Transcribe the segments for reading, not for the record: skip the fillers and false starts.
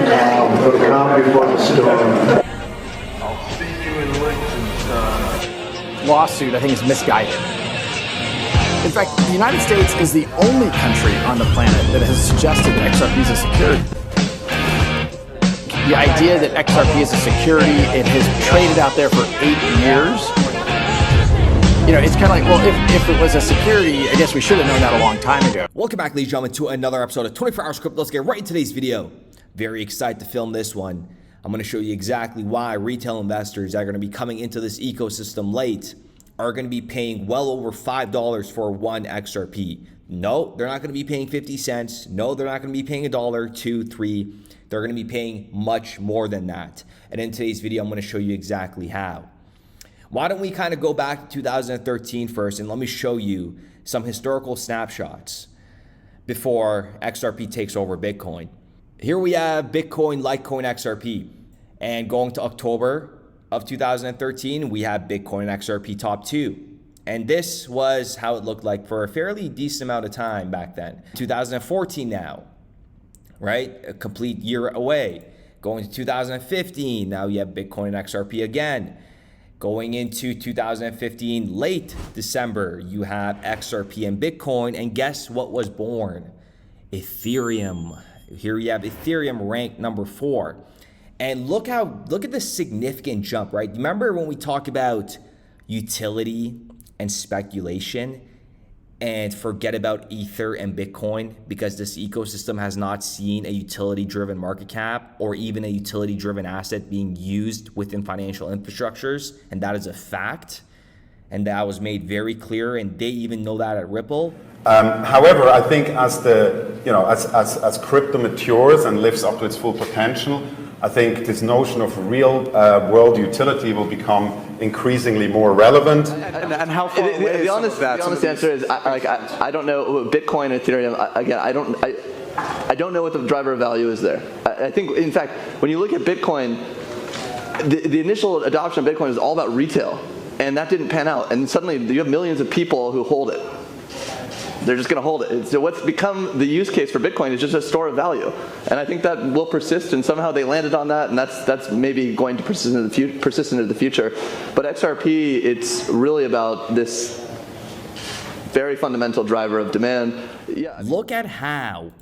The calm before the storm. I'll see you in Liechtenstein. Lawsuit, I think, is misguided. In fact, the United States is the only country on the planet that has suggested that XRP is a security. The idea that XRP is a security, it has traded out there for 8 years. You know, it's kind of like, well, if it was a security, I guess we should have known that a long time ago. Welcome back, ladies and gentlemen, to another episode of 24 Hours Crypto. Let's get right into today's video. Very excited to film this one. I'm going to show you exactly why retail investors that are going to be coming into this ecosystem late are going to be paying well over $5 for one XRP. No, they're not going to be paying 50 cents. No, they're not going to be paying $1, $2, $3. They're going to be paying much more than that. And in today's video, I'm going to show you exactly how. Why don't we kind of go back to 2013 first, and let me show you some historical snapshots before XRP takes over Bitcoin. Here we have Bitcoin, Litecoin, XRP. And going to October of 2013, we have Bitcoin and XRP top 2. And this was how it looked like for a fairly decent amount of time back then. 2014 now, right? A complete year away. Going to 2015, now you have Bitcoin and XRP again. Going into 2015, late December, you have XRP and Bitcoin. And guess what was born? Ethereum. Here you have Ethereum ranked number 4. And look at the significant jump, right? Remember when we talk about utility and speculation and forget about Ether and Bitcoin because this ecosystem has not seen a utility-driven market cap or even a utility-driven asset being used within financial infrastructures, and that is a fact. And that was made very clear, and they even know that at Ripple. However, I think as as crypto matures and lives up to its full potential, I think this notion of real world utility will become increasingly more relevant. And how far away the honest answer is, I don't know Bitcoin and Ethereum. Again, I don't know what the driver of value is there. I think, in fact, when you look at Bitcoin, the initial adoption of Bitcoin is all about retail, and that didn't pan out. And suddenly you have millions of people who hold it. They're just going to hold it. So what's become the use case for Bitcoin is just a store of value, and I think that will persist. And somehow they landed on that, and that's maybe going to persist into the future. But XRP, it's really about this very fundamental driver of demand. Yeah. Look at how.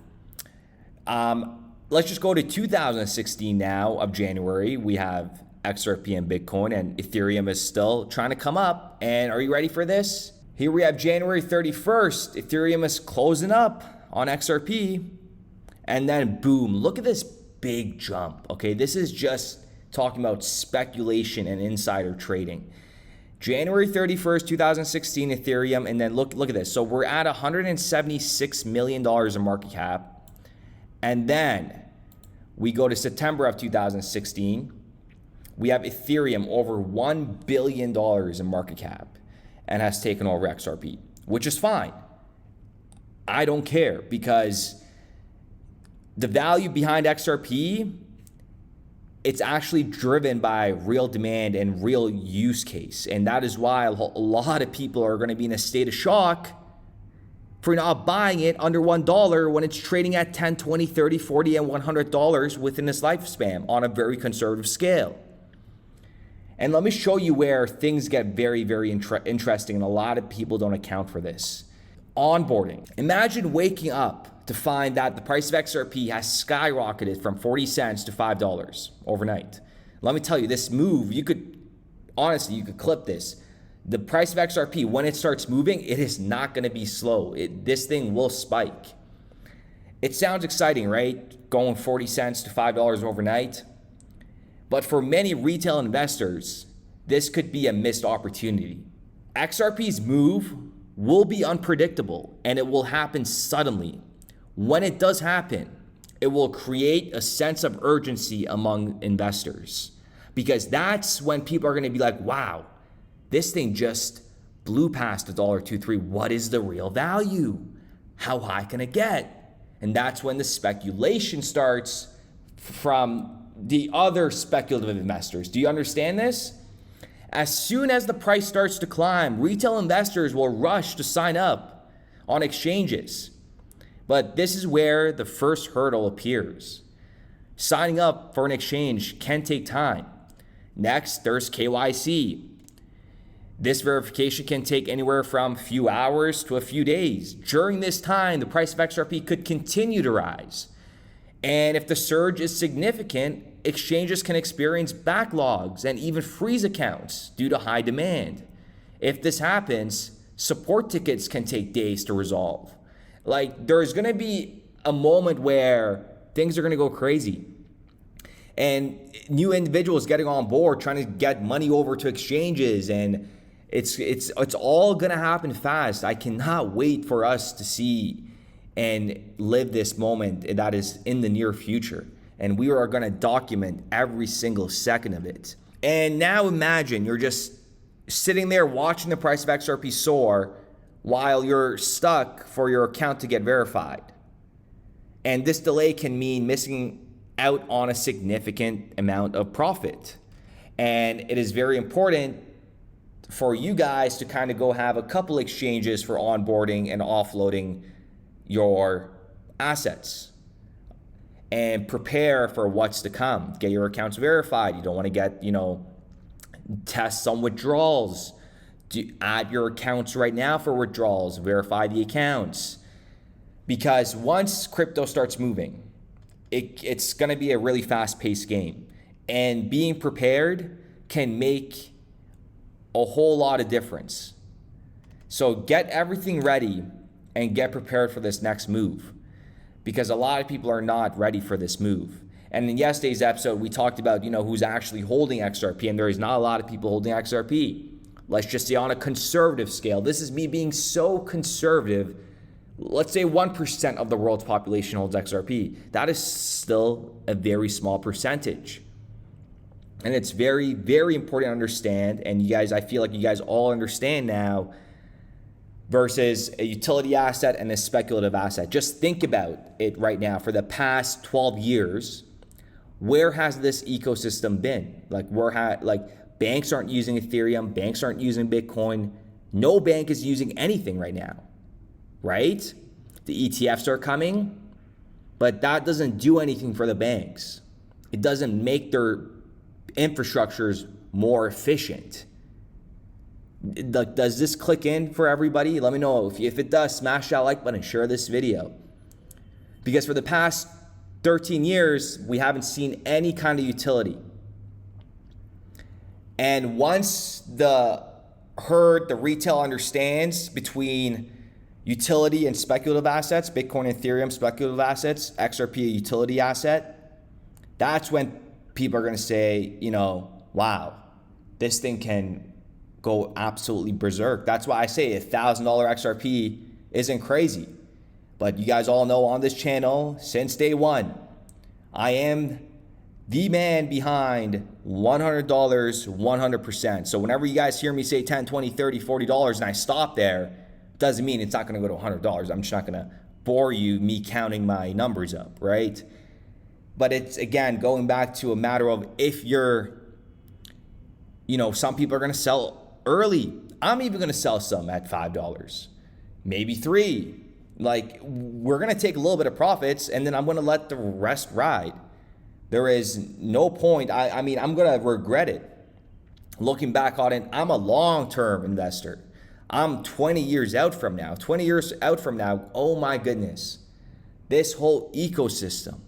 Let's just go to 2016 now of January. We have XRP and Bitcoin, and Ethereum is still trying to come up. And are you ready for this? Here we have January 31st, Ethereum is closing up on XRP, and then boom, look at this big jump, okay? This is just talking about speculation and insider trading. January 31st, 2016, Ethereum, and then look at this. So we're at $176 million in market cap, and then we go to September of 2016, we have Ethereum over $1 billion in market cap and has taken over XRP, which is fine. I don't care because the value behind XRP, it's actually driven by real demand and real use case. And that is why a lot of people are going to be in a state of shock for not buying it under $1 when it's trading at $10, $20, $30, $40, and $100 within its lifespan on a very conservative scale. And let me show you where things get very, very interesting, and a lot of people don't account for this. Onboarding. Imagine waking up to find that the price of XRP has skyrocketed from 40 cents to $5 overnight. Let me tell you, this move, you could clip this. The price of XRP, when it starts moving, it is not going to be slow. This thing will spike. It sounds exciting, right? Going 40 cents to $5 overnight. But for many retail investors, this could be a missed opportunity. XRP's move will be unpredictable, and it will happen suddenly. When it does happen, it will create a sense of urgency among investors, because that's when people are going to be like, wow, this thing just blew past $1.23. What is the real value? How high can it get? And that's when the speculation starts from the other speculative investors. Do you understand this? As soon as the price starts to climb, retail investors will rush to sign up on exchanges. But this is where the first hurdle appears. Signing up for an exchange can take time. Next, there's KYC. This verification can take anywhere from a few hours to a few days. During this time, the price of XRP could continue to rise. And if the surge is significant, exchanges can experience backlogs and even freeze accounts due to high demand. If this happens, support tickets can take days to resolve. Like, there's going to be a moment where things are going to go crazy. And new individuals getting on board, trying to get money over to exchanges, and it's all going to happen fast. I cannot wait for us to see and live this moment that is in the near future. And we are going to document every single second of it. And now imagine you're just sitting there watching the price of XRP soar while you're stuck for your account to get verified. And this delay can mean missing out on a significant amount of profit. And it is very important for you guys to kind of go have a couple exchanges for onboarding and offloading your assets and prepare for what's to come. Get your accounts verified. You don't want to get, test some withdrawals. Add your accounts right now for withdrawals. Verify the accounts. Because once crypto starts moving, it's going to be a really fast-paced game. And being prepared can make a whole lot of difference. So get everything ready and get prepared for this next move, because a lot of people are not ready for this move. And in yesterday's episode, we talked about, who's actually holding XRP, and there is not a lot of people holding XRP. Let's just say on a conservative scale. This is me being so conservative. Let's say 1% of the world's population holds XRP. That is still a very small percentage. And it's very, very important to understand. And you guys, I feel like you guys all understand now, versus a utility asset and a speculative asset. Just think about it right now. For the past 12 years, where has this ecosystem been? Banks aren't using Ethereum, banks aren't using Bitcoin. No bank is using anything right now, right? The ETFs are coming, but that doesn't do anything for the banks. It doesn't make their infrastructures more efficient. Does this click in for everybody? Let me know. If it does, smash that like button, share this video. Because for the past 13 years, we haven't seen any kind of utility. And once the retail understands between utility and speculative assets, Bitcoin and Ethereum speculative assets, XRP a utility asset, that's when people are going to say, wow, this thing can go absolutely berserk. That's why I say $1,000 XRP isn't crazy. But you guys all know on this channel, since day one, I am the man behind $100, 100%. So whenever you guys hear me say $10, $20, $30, $40 and I stop there, doesn't mean it's not going to go to $100. I'm just not going to bore you me counting my numbers up, right? But it's, again, going back to a matter of if you're, some people are going to sell early. I'm even going to sell some at $5, maybe $3. We're going to take a little bit of profits and then I'm going to let the rest ride. There is no point. I mean, I'm going to regret it. Looking back on it, I'm a long-term investor. I'm 20 years out from now. 20 years out from now, oh my goodness. This whole ecosystem,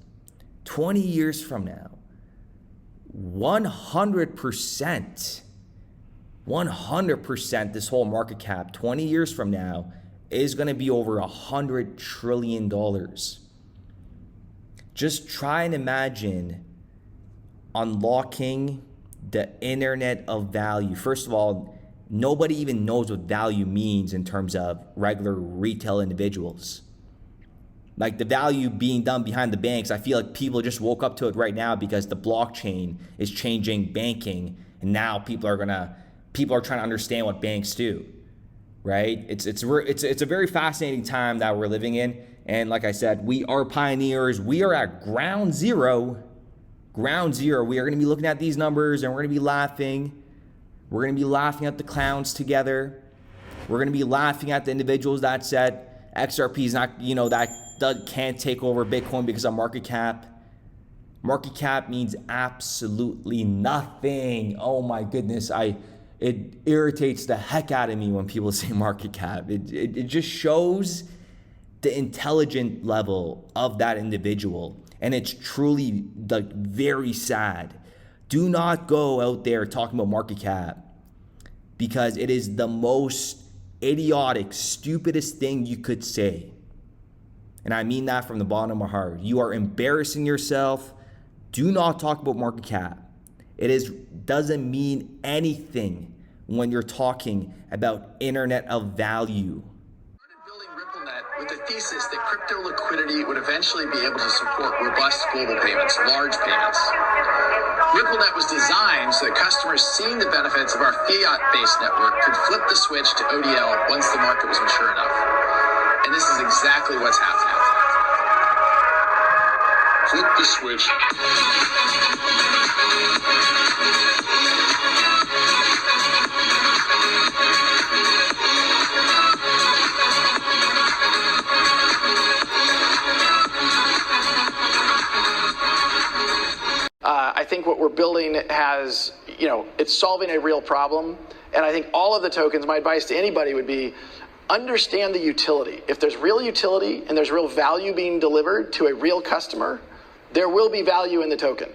20 years from now, 100%, this whole market cap, 20 years from now, is going to be over $100 trillion. Just try and imagine unlocking the internet of value. First of all, nobody even knows what value means in terms of regular retail individuals. The value being done behind the banks, I feel like people just woke up to it right now because the blockchain is changing banking, and now people are trying to understand what banks do, right? It's a very fascinating time that we're living in. And like I said, we are pioneers. We are at ground zero. Ground zero. We are going to be looking at these numbers and we're going to be laughing. We're going to be laughing at the clowns together. We're going to be laughing at the individuals that said XRP is not, that can't take over Bitcoin because of market cap. Market cap means absolutely nothing. Oh my goodness, it irritates the heck out of me when people say market cap. It just shows the intelligent level of that individual, and it's truly like very sad. Do not go out there talking about market cap, because it is the most idiotic, stupidest thing you could say. And I mean that from the bottom of my heart. You are embarrassing yourself. Do not talk about market cap. Doesn't mean anything when you're talking about internet of value. Building RippleNet with the thesis that crypto liquidity would eventually be able to support robust global payments, large payments. RippleNet was designed so that customers seeing the benefits of our fiat-based network could flip the switch to ODL once the market was mature enough. And this is exactly what's happening. Flip the switch. I think what we're building has, it's solving a real problem. And I think all of the tokens, my advice to anybody would be, understand the utility. If there's real utility and there's real value being delivered to a real customer, there will be value in the token.